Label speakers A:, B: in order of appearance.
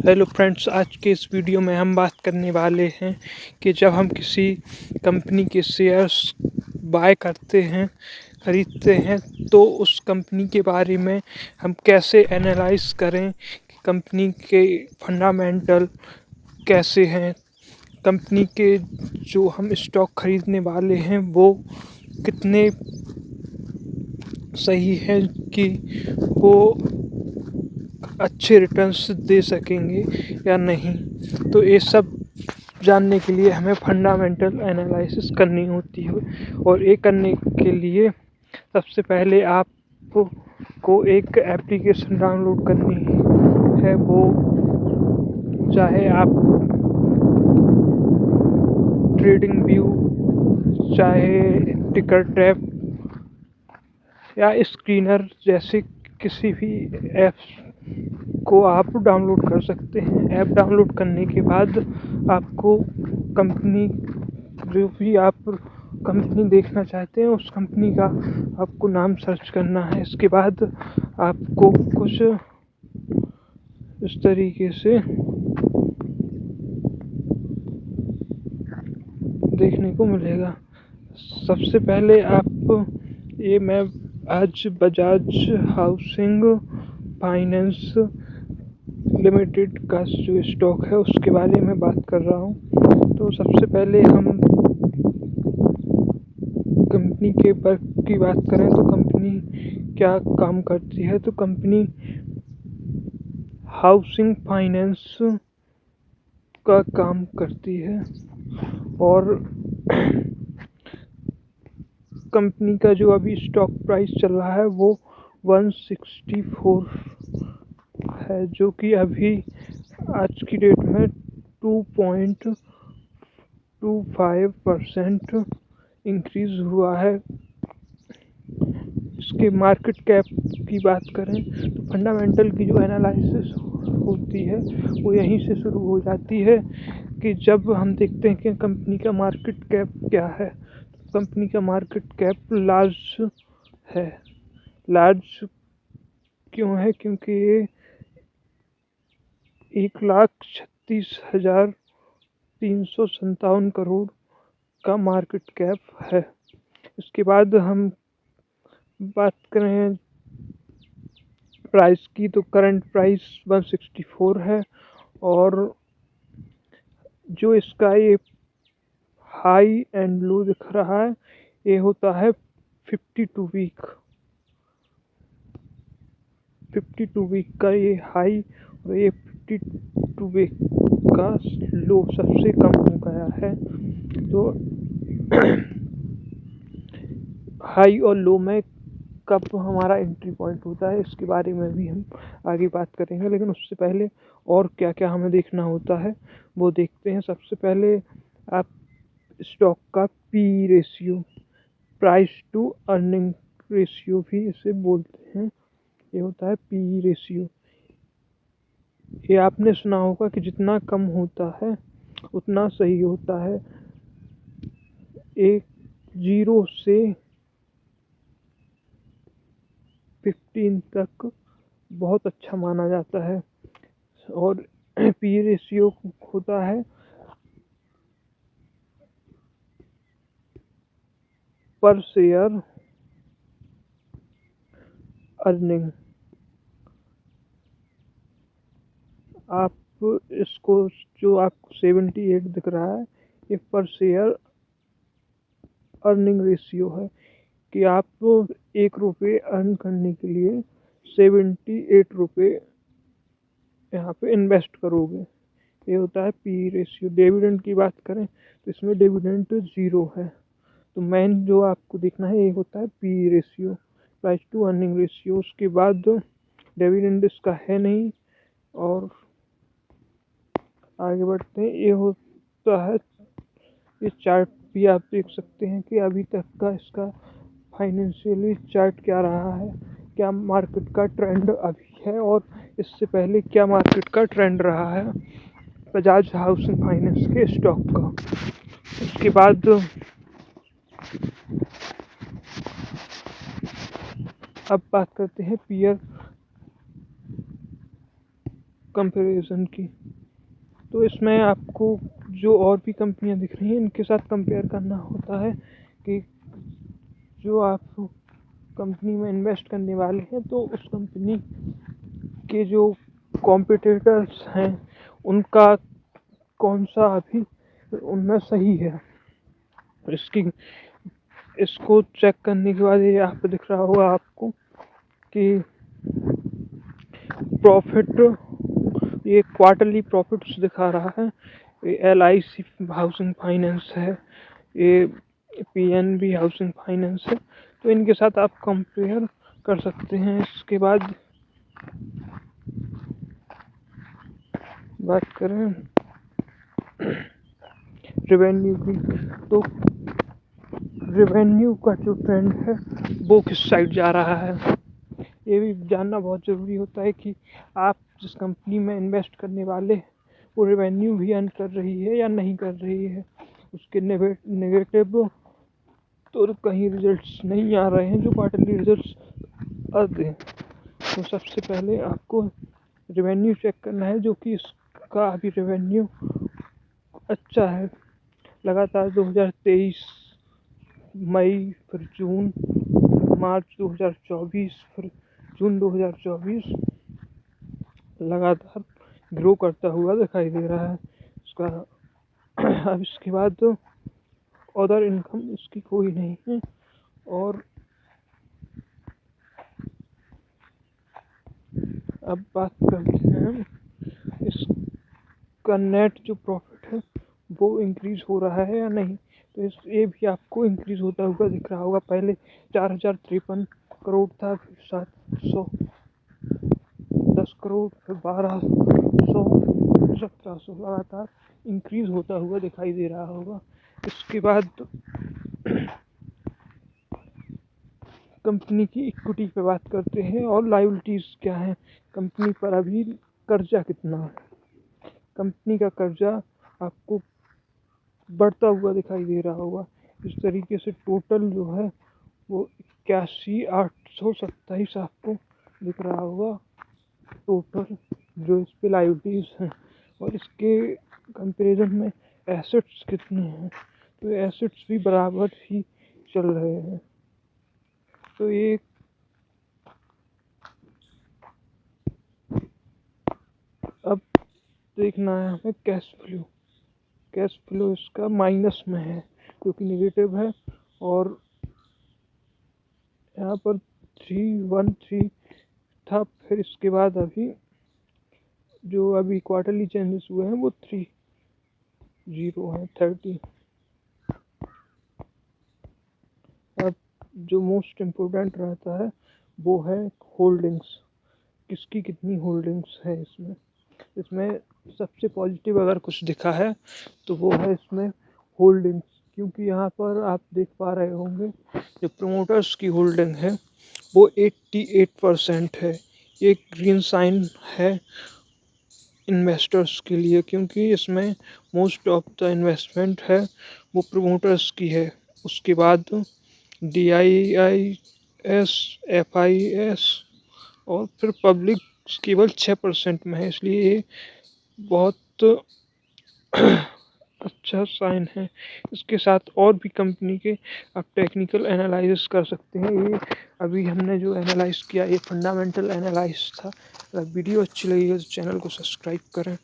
A: Hello friends, आज के इस वीडियो में हम बात करने वाले हैं कि जब हम किसी कंपनी के शेयर्स बाय करते हैं, खरीदते हैं, तो उस कंपनी के बारे में हम कैसे एनालाइज करें कि कंपनी के फंडामेंटल कैसे हैं, कंपनी के जो हम स्टॉक खरीदने वाले हैं वो कितने सही हैं कि वो अच्छे रिटर्न्स दे सकेंगे या नहीं। तो ये सब जानने के लिए हमें फंडामेंटल एनालिसिस करनी होती है, और ये करने के लिए सबसे पहले आपको एक एप्लीकेशन डाउनलोड करनी है। वो चाहे आप ट्रेडिंग व्यू, चाहे टिकरटैप या स्क्रीनर जैसे किसी भी ऐप्स को आप डाउनलोड कर सकते हैं। ऐप डाउनलोड करने के बाद आपको कंपनी, जो भी आप कंपनी देखना चाहते हैं उस कंपनी का आपको नाम सर्च करना है। इसके बाद आपको कुछ इस तरीके से देखने को मिलेगा। सबसे पहले मैं आज बजाज हाउसिंग फाइनेंस लिमिटेड का जो स्टॉक है उसके बारे में बात कर रहा हूँ। तो सबसे पहले हम कंपनी के वर्क की बात करें तो कंपनी क्या काम करती है। तो कंपनी हाउसिंग फाइनेंस का काम करती है, और कंपनी का जो अभी स्टॉक प्राइस चल रहा है वो 164 है, जो कि अभी आज की डेट में 2.25% इंक्रीज हुआ है। इसके मार्केट कैप की बात करें तो फंडामेंटल की जो एनालिसिस होती है वो यहीं से शुरू हो जाती है कि जब हम देखते हैं कि कंपनी का मार्केट कैप क्या है। कंपनी का मार्केट कैप लार्ज है। लार्ज क्यों है? क्योंकि ये 1,36,357 करोड़ का मार्केट कैप है। इसके बाद हम बात करें प्राइस की, तो करंट प्राइस 164 है, और जो इसका ये हाई एंड लो दिख रहा है ये होता है 52 वीक का ये हाई, और ये 52 वीक का लो सबसे कम हो गया है। तो हाई और लो में कब हमारा एंट्री पॉइंट होता है इसके बारे में भी हम आगे बात करेंगे, लेकिन उससे पहले और क्या क्या हमें देखना होता है वो देखते हैं। सबसे पहले आप स्टॉक का P ratio, price to earning ratio भी इसे बोलते हैं, ये होता है पी रेशियो। ये आपने सुना होगा कि जितना कम होता है उतना सही होता है। एक 0 से 15 तक बहुत अच्छा माना जाता है, और पी रेशियो होता है पर शेयर अर्निंग। आप इसको, जो आपको 78 दिख रहा है, ये पर शेयर अर्निंग रेशियो है कि आप 1 रुपये अर्न करने के लिए 78 रुपये यहाँ पे इन्वेस्ट करोगे। ये होता है पी रेशियो। डिविडेंड की बात करें तो इसमें डिविडेंड 0 है। तो मेन जो आपको देखना है ये होता है P ratio, price to earning ratio. उसके बाद डिविडेंड इसका है नहीं, और आगे बढ़ते हैं। ये होता है, ये चार्ट भी आप देख सकते हैं कि अभी तक का इसका फाइनेंशियली चार्ट क्या रहा है, क्या मार्केट का ट्रेंड अभी है, और इससे पहले क्या मार्केट का ट्रेंड रहा है बजाज हाउसिंग फाइनेंस के स्टॉक का। उसके बाद अब बात करते हैं पीयर कंपैरिजन की। तो इसमें आपको जो और भी कंपनियां दिख रही हैं इनके साथ कंपेयर करना होता है कि जो आप कंपनी में इन्वेस्ट करने वाले हैं तो उस कंपनी के जो कॉम्पिटिटर्स हैं उनका कौन सा अभी उनमें सही है। इसको चेक करने के बाद ये यहाँ पे दिख रहा होगा आपको कि प्रॉफिट, ये क्वार्टरली प्रॉफिट्स दिखा रहा है। ये LIC हाउसिंग फाइनेंस है, ये PNB हाउसिंग फाइनेंस है। तो इनके साथ आप कंपेयर कर सकते हैं। इसके बाद बात करें रेवेन्यू की, तो रेवेन्यू का जो ट्रेंड है वो किस साइड जा रहा है ये भी जानना बहुत ज़रूरी होता है कि आप जिस कंपनी में इन्वेस्ट करने वाले वो रेवेन्यू भी अर्न कर रही है या नहीं कर रही है। उसके नेगेटिव तो कहीं रिजल्ट्स नहीं आ रहे हैं जो क्वार्टरली रिजल्ट्स आते हैं। तो सबसे पहले आपको रेवेन्यू चेक करना है, जो कि इसका अभी रेवेन्यू अच्छा है। लगातार 2023 मई, फिर जून, मार्च 2024, फिर जून 2024 लगातार ग्रो करता हुआ दिखाई दे रहा है इसका। अब इसके बाद तो अदर इनकम इसकी कोई नहीं है। और अब बात करते हैं इसका नेट जो प्रॉफिट है वो इंक्रीज हो रहा है या नहीं। तो ये भी आपको इंक्रीज होता हुआ दिख रहा होगा। पहले 4053 करोड़ था, फिर 710 करोड़, फिर 1200, 1700 लगातार इंक्रीज होता हुआ दिखाई दे रहा होगा। इसके बाद कंपनी की इक्विटी पे बात करते हैं और लायबिलिटीज़ क्या है। कंपनी पर अभी कर्जा कितना है। कंपनी का कर्जा आपको बढ़ता हुआ दिखाई दे रहा होगा। इस तरीके से टोटल जो है वो 81,827 आपको दिख रहा होगा टोटल जो इस पे लायबिलिटीज़ हैं। और इसके कंपैरिजन में एसेट्स कितने हैं, तो एसेट्स भी बराबर ही चल रहे हैं। तो ये अब देखना है हमें कैश फ्लो इसका माइनस में है क्योंकि नेगेटिव है। और यहाँ पर 313 था, फिर इसके बाद अभी जो अभी क्वार्टरली चेंजेस हुए हैं वो 30 है 30। अब जो मोस्ट इम्पोर्टेंट रहता है वो है होल्डिंग्स, किसकी कितनी होल्डिंग्स है इसमें सबसे पॉजिटिव अगर कुछ दिखा है तो वो है इसमें होल्डिंग्स। क्योंकि यहाँ पर आप देख पा रहे होंगे जो प्रमोटर्स की होल्डिंग है वो 88% है। एक ग्रीन साइन है इन्वेस्टर्स के लिए, क्योंकि इसमें मोस्ट ऑफ द इन्वेस्टमेंट है वो प्रमोटर्स की है। उसके बाद DIIS, FIS और फिर पब्लिक केवल 6% में है। इसलिए ये बहुत अच्छा साइन है। इसके साथ और भी कंपनी के आप टेक्निकल एनालिसिस कर सकते हैं। ये अभी हमने जो एनालाइज किया ये फंडामेंटल एनालाइज था। अगर वीडियो अच्छी लगी तो चैनल को सब्सक्राइब करें।